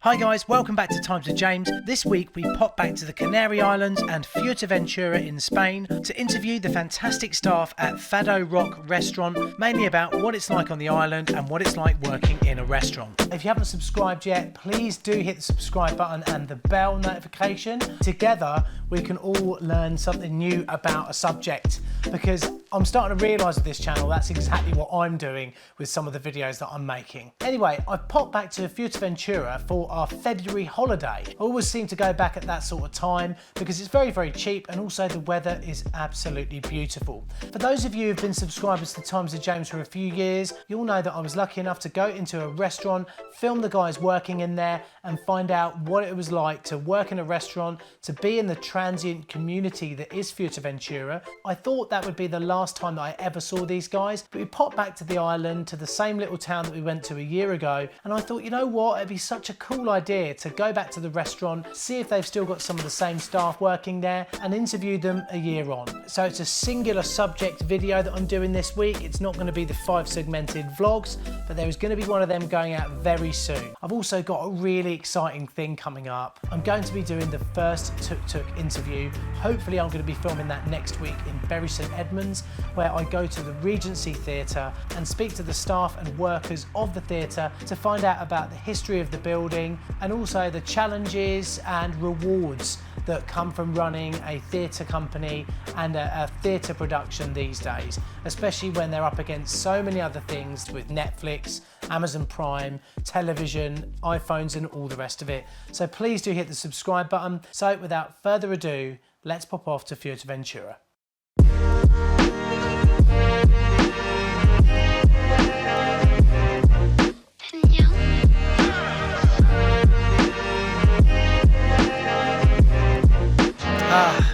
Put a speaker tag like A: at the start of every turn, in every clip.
A: Hi guys, welcome back to Times with James. This week we pop back to the Canary Islands and Fuerteventura in Spain to interview the fantastic staff at Fado Rock restaurant, mainly about what it's like on the island and what it's like working in a restaurant. If you haven't subscribed yet, please do hit the subscribe button and the bell notification. Together we can all learn something new about a subject, because I'm starting to realise with this channel that's exactly what I'm doing with some of the videos that I'm making. Anyway, I've popped back to Fuerteventura for our February holiday. I always seem to go back at that sort of time because it's very, very cheap, and also the weather is absolutely beautiful. For those of you who've been subscribers to Times with James for a few years, you'll know that I was lucky enough to go into a restaurant, film the guys working in there and find out what it was like to work in a restaurant, to be in the transient community that is Fuerteventura. I thought that would be the last time that I ever saw these guys, but we popped back to the island, to the same little town that we went to a year ago, and I thought, you know what, it'd be such a cool idea to go back to the restaurant, see if they've still got some of the same staff working there, and interview them a year on. So it's a singular subject video that I'm doing this week. It's not going to be the 5 segmented vlogs, but there is going to be one of them going out very soon. I've also got a really exciting thing coming up. I'm going to be doing the first tuk-tuk interview. Hopefully I'm going to be filming that next week in Bury St Edmunds, where I go to the Regency Theatre and speak to the staff and workers of the theatre to find out about the history of the building and also the challenges and rewards that come from running a theatre company and a theatre production these days, especially when they're up against so many other things with Netflix, Amazon Prime, television, iPhones and all the rest of it. So please do hit the subscribe button. So without further ado, let's pop off to Fuerteventura.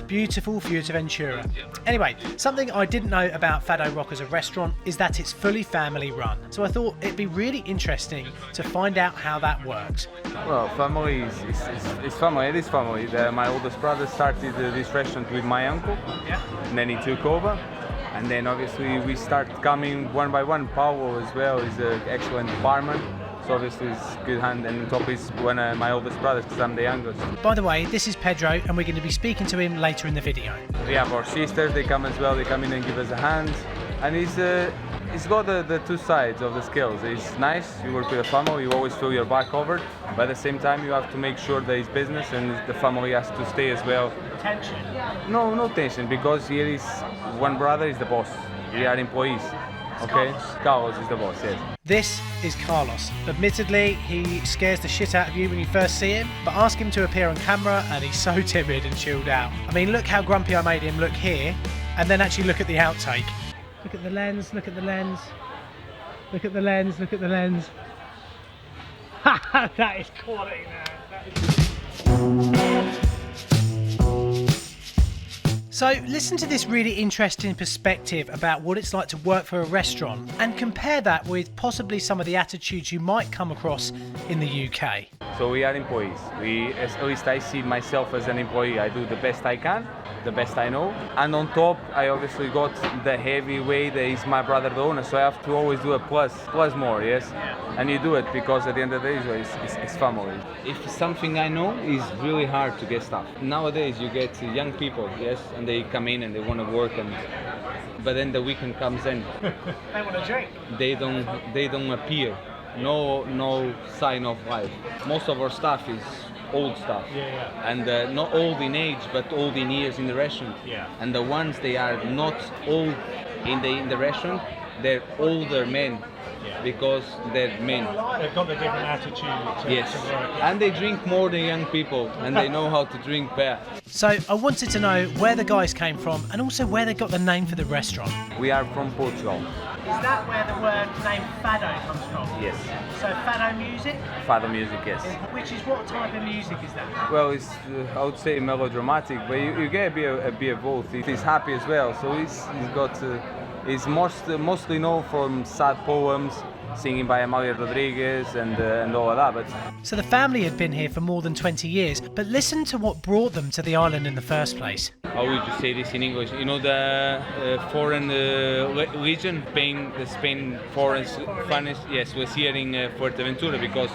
A: Beautiful Fuerteventura. Anyway, something I didn't know about Fado Rock as a restaurant is that it's fully family run. So I thought it'd be really interesting to find out how that works.
B: Well, family is family. It is family. My oldest brother started this restaurant with my uncle, and then he took over. And then obviously we start coming one by one. Paulo as well is an excellent barman. So obviously it's good hand, and on top is one of my oldest brothers because I'm the youngest.
A: By the way, this is Pedro and we're going to be speaking to him later in the video.
B: We have our sisters, they come as well, they come in and give us a hand. And it's got the two sides of the scales. It's nice, you work with a family, you always feel your back covered, but at the same time you have to make sure that it's business and the family has to stay as well.
A: Tension?
B: No tension, because here is one brother is the boss, we are employees. Okay, Carlos is the boss, yes.
A: This is Carlos. Admittedly, he scares the shit out of you when you first see him, but ask him to appear on camera and he's so timid and chilled out. I mean, look how grumpy I made him look here, and then actually look at the outtake. Look at the lens, look at the lens. Look at the lens, look at the lens. Ha! That is quality, man. So listen to this really interesting perspective about what it's like to work for a restaurant and compare that with possibly some of the attitudes you might come across in the UK.
B: So we are employees. At least I see myself as an employee. I do the best I can, the best I know. And on top, I obviously got the heavy weight that is my brother the owner, so I have to always do a plus more, yes? And you do it because at the end of the day, it's family. If something I know is really hard to get stuff. Nowadays, you get young people, yes, and they come in and they want to work, but then the weekend comes in.
A: They want to drink.
B: They don't appear. No sign of life. Most of our staff is old staff, and not old in age, but old in years in the restaurant. And the ones they are not old in the restaurant, they're older men. Because they're men.
A: They've got the different attitude.
B: Yes, and they drink more than young people, and they know how to drink better.
A: So I wanted to know where the guys came from and also where they got the name for the restaurant.
B: We are from Portugal.
A: Is that where the word name Fado comes from?
B: Yes.
A: So Fado music?
B: Fado music, yes.
A: Which is what type of music is that?
B: Well, it's I would say melodramatic, but you get a bit of both. It is happy as well, so he's got. It's mostly known from sad poems, singing by Amalia Rodriguez and all of that. But
A: so the family had been here for more than 20 years, but listen to what brought them to the island in the first place.
B: How would you say this in English? You know the foreign legion, the Spain foreign finance, yes, was here in Fuerteventura because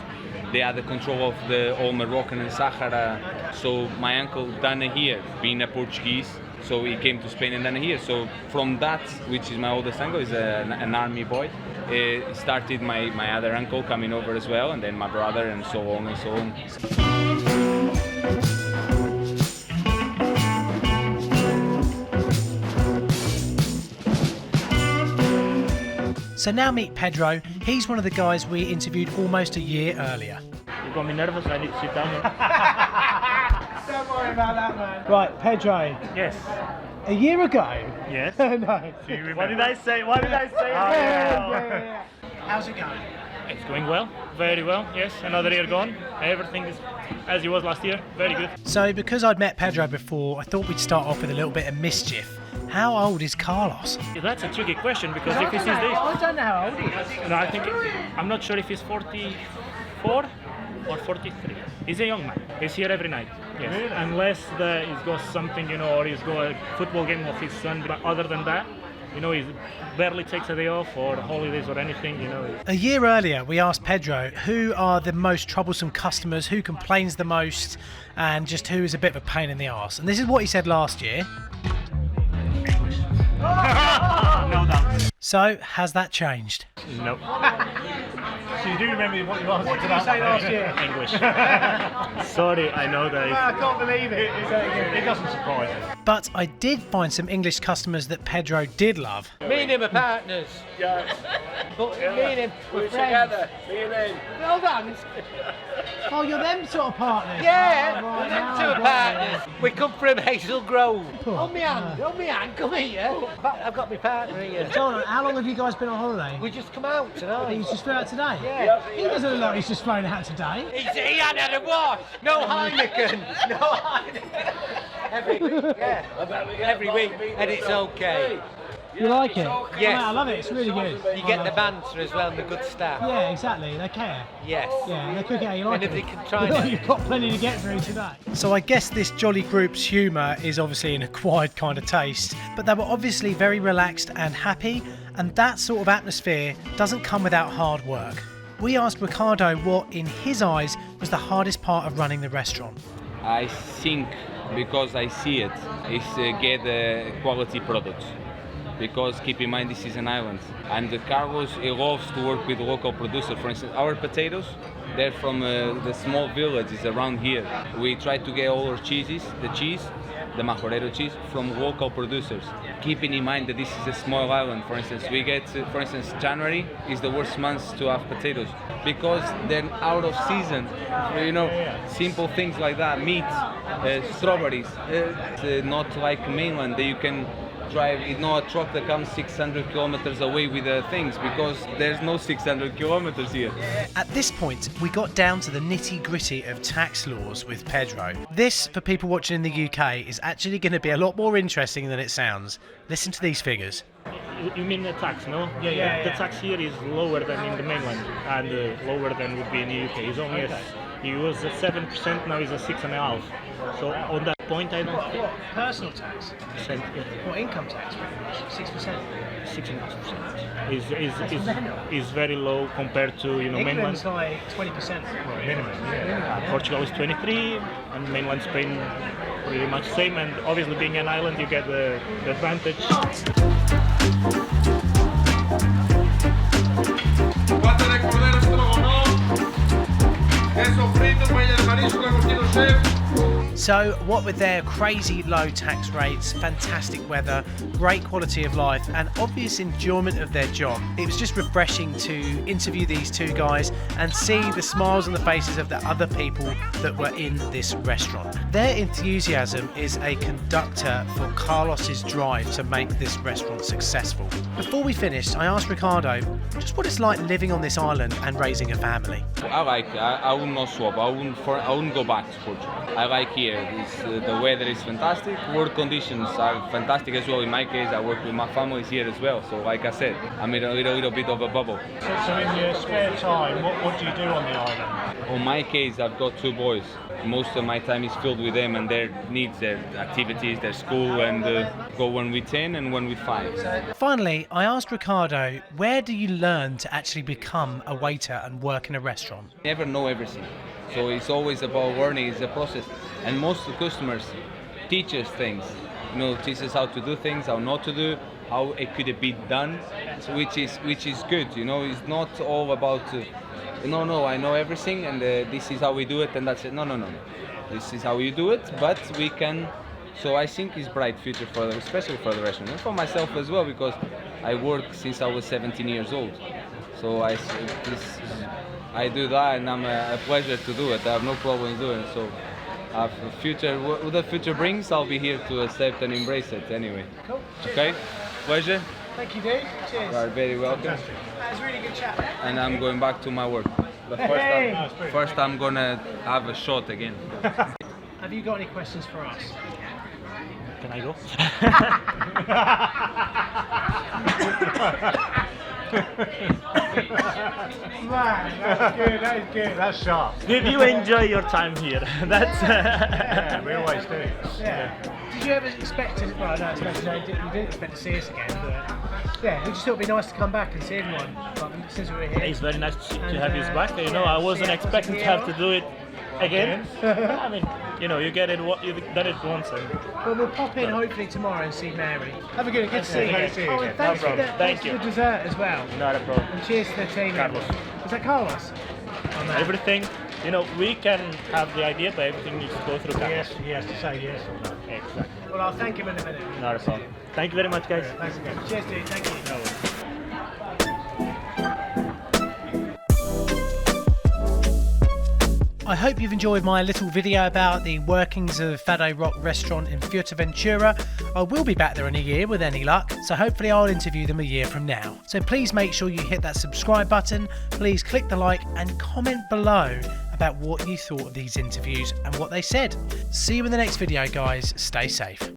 B: they had the control of the all Moroccan and Sahara. So my uncle done it here, being a Portuguese, so he came to Spain and done it here. So from that, which is my oldest uncle, is an army boy, started my other uncle coming over as well, and then my brother, and so on and so on.
A: So now meet Pedro. He's one of the guys we interviewed almost a year earlier.
C: You got me nervous, I need to sit down.
A: Don't worry about that, man. Right, Pedro.
C: Yes.
A: A year ago?
C: Yes.
A: No.
C: What did I say? What did I say?
A: Yeah. How's it going?
C: It's going well, very well, yes. Another year gone. Everything is as it was last year. Very good.
A: So because I'd met Pedro before, I thought we'd start off with a little bit of mischief. How old is Carlos?
C: That's a tricky question because if he sees this...
A: I don't know how old he is.
C: No, I'm not sure if he's 44 or 43. He's a young man. He's here every night. Yes. Really? Unless he's got something, or he's got a football game of his son. But other than that, he barely takes a day off or holidays or anything,
A: A year earlier, we asked Pedro who are the most troublesome customers, who complains the most, and just who is a bit of a pain in the arse. And this is what he said last year.
C: No doubt.
A: So, has that changed?
C: No.
D: So you do remember what you asked?
A: What did you say last year?
C: English. Sorry, I know that.
A: I can't believe it.
D: It doesn't surprise me.
A: But I did find some English customers that Pedro did love.
E: Me and him are partners.
C: Yeah.
E: But me and him, we're together. Me and him.
A: Hold on. Oh, you're them sort of partners?
E: Yeah,
A: Oh, right,
E: we're
A: now
E: them
A: I
E: two
A: get
E: partners. We come from Hazel Grove.
A: Oh,
E: Hold me hand, come here. I've got my partner here.
A: John, how long have you guys been on holiday?
E: We just come out tonight.
A: He's just flew out today?
E: Yeah.
A: He doesn't look like he's just flown out today.
E: He hadn't had a wash. No Heineken. No Heineken. Every week, yeah. Every week, and it's okay.
A: You like it?
E: Yes.
A: I love it, it's really good.
E: You get the banter as well and the good staff.
A: Yeah, exactly, they care.
E: Yes.
A: Yeah, they cook it how you like
E: And if
A: it.
E: they can try
A: Look,
E: and-
A: you've got plenty to get through today. So I guess this jolly group's humour is obviously an acquired kind of taste, but they were obviously very relaxed and happy, and that sort of atmosphere doesn't come without hard work. We asked Ricardo what, in his eyes, was the hardest part of running the restaurant.
B: I think, because I see it, is get quality products. Because keep in mind this is an island, and Carlos he loves to work with local producers. For instance, our potatoes, they're from the small villages around here. We try to get all our cheeses, the majorero cheese, from local producers. Keeping in mind that this is a small island. For instance, we get, January is the worst month to have potatoes because they're out of season. Simple things like that, meat, strawberries. Not like mainland that you can drive, a truck that comes 600 kilometers away with things, because there's no 600 kilometers here.
A: At this point, we got down to the nitty-gritty of tax laws with Pedro. This, for people watching in the UK, is actually going to be a lot more interesting than it sounds. Listen to these figures.
C: You mean the tax, no?
A: Yeah.
C: The tax here is lower than in the mainland and lower than would be in the UK. It's only he was at 7%, now he's at 6.5%. So on that point, I don't think.
A: Personal tax? What, income tax? 6%?
C: 6.5% is very low compared to mainland.
A: England's like 20%.
C: Minimum. Yeah. Portugal is 23, and mainland Spain pretty much same. And obviously, being an island, you get the advantage.
F: Pata de cordero estrogonoff, queso frito, paella de marisco, agostino chef.
A: So, what with their crazy low tax rates, fantastic weather, great quality of life, and obvious enjoyment of their job, it was just refreshing to interview these two guys and see the smiles on the faces of the other people that were in this restaurant. Their enthusiasm is a conductor for Carlos's drive to make this restaurant successful. Before we finished, I asked Ricardo just what it's like living on this island and raising a family.
B: I like it. I would not swap. I wouldn't go back to Portugal. I like it here. The weather is fantastic. Work conditions are fantastic as well. In my case, I work with my family here as well. So like I said, I'm in a little bit of a bubble.
D: So in your spare time, what do you do on the island?
B: On my case, I've got 2 boys. Most of my time is filled with them and their needs, their activities, their school, and go one with 10 and one with 5.
A: Finally, I asked Ricardo, where do you learn to actually become a waiter and work in a restaurant?
B: Never know everything. So it's always about learning, it's a process. And most of the customers teach us things. Teach us how to do things, how not to do, how it could be done, which is good. It's not all about no, I know everything and this is how we do it and that's it. No. This is how you do it, but we can. So I think it's bright future especially for the restaurant and for myself as well, because I work since I was 17 years old. So I do that and I'm a pleasure to do it. I have no problem doing it. So what the future brings, I'll be here to accept and embrace it anyway.
A: Cool.
B: Okay, pleasure.
A: Thank you, dude. Cheers.
B: You are very welcome.
A: That was a really good chat.
B: And I'm going back to my work. But first I'm gonna have a shot again.
A: Have you got any questions for us?
C: Can I go?
D: Man, that's good, that is good, that's sharp.
C: Did you enjoy your time here? That's
D: Yeah, we always do.
A: Yeah. Did you ever expect to? Well, no, I suppose you didn't expect to see us again, but yeah, we just thought it'd be nice to come back and see everyone. But since we were here,
C: It's very nice to have you back. I wasn't expecting to have to do it again. I mean, you get it. You've done it once.
A: well, we'll pop in hopefully tomorrow and see Mary. Have a good to see you.
D: Great to see you
A: Oh,
D: again.
A: and thanks
C: No
A: for the,
C: problem.
A: thanks
C: Thank
A: for the dessert as well.
C: Not a problem.
A: And cheers to the team.
C: Carlos.
A: Is that Carlos? Oh, man.
C: Everything, we can have the idea, but everything needs to go through Carlos.
D: He has to say yes or no.
C: Exactly.
A: Well, I'll thank him in a minute.
C: Not a problem. Thank you very much, guys.
A: Thanks again. Cheers, dude. Thank you.
C: No worries.
A: I hope you've enjoyed my little video about the workings of Fado Rock restaurant in Fuerteventura. I will be back there in a year with any luck, so hopefully I'll interview them a year from now. So please make sure you hit that subscribe button, please click the like and comment below about what you thought of these interviews and what they said. See you in the next video, guys. Stay safe.